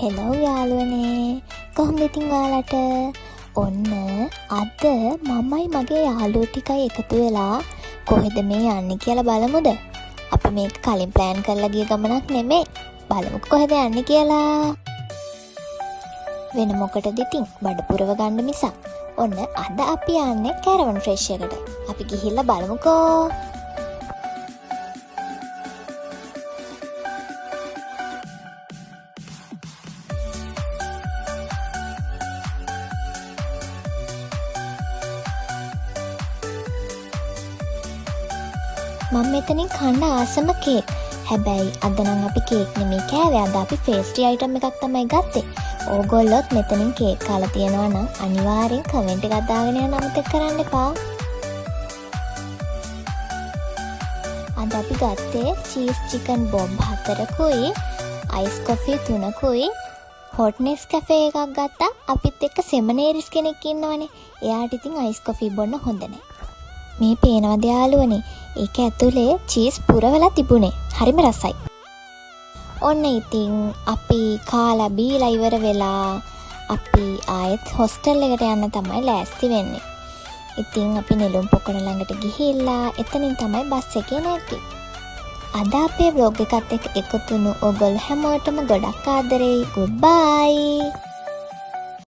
Hello යාළුවනේ, කොහොමද ඉතින් ඔයාලට? ඔන්න අද මමයි මගේ යාළුවෝ ටිකයි එකතු වෙලා කොහෙද මේ යන්නේ කියලා බලමුද? අපි මේක කලින් ප්ලෑන් කරලා ගිය ගමනක් නෙමෙයි. බලමු කොහෙද යන්නේ කියලා. වෙන මොකටද ඉතින්? බඩ පුරව ගන්න මිසක්. ඔන්න අද අපි යන්නේ කැරවන් ෆ්‍රෙෂ් එකට. අපි ගිහිල්ලා බලමුකෝ. මම මෙතනින් කන්න ආසම කේක්. හැබැයි අද නම් අපි කේක් නෙමෙයි කෑවේ. අද අපි ෆේස්ට්‍රි අයිටම් එකක් තමයි ගත්තේ. ඕගොල්ලොත් මෙතනින් කේක් කාලා තියෙනවා නම් අනිවාර්යෙන් කමෙන්ට් එකක් දාගෙන යන්න අමතක කරන්න එපා. අද අපි ගත්තේ චීස් චිකන් බොම්බ් 4කුයි, අයිස් කොෆි 3කුයි, හොට් නෙස්කැෆේ එකක් ගත්තා. අපිත් එක්ක සෙමනේරිස් කෙනෙක් ඉන්නවනේ. එයාට ඉතින් අයිස් කොෆි බොන්න හොඳ නැහැ. මේ පේනවද යාළුවනේ? ඒක ඇතුලේ චීස් පුරවලා තිබුණේ. හරිම රසයි. ඔන්න ඉතින් අපි කාලා බීලා ඉවර වෙලා අපි ආයෙත් හොස්ටල් එකට යන්න තමයි ලෑස්ති වෙන්නේ. ඉතින් අපි නෙළුම් පොකඩ ළඟට ගිහිල්ලා එතනින් තමයි බස් එකේ නැග්ගේ. අද අපේ vlog එකත් එක්ක එකතු වුණු ඔයගොල්ලෝ හැමෝටම ගොඩක් ආදරෙයි. Goodbye.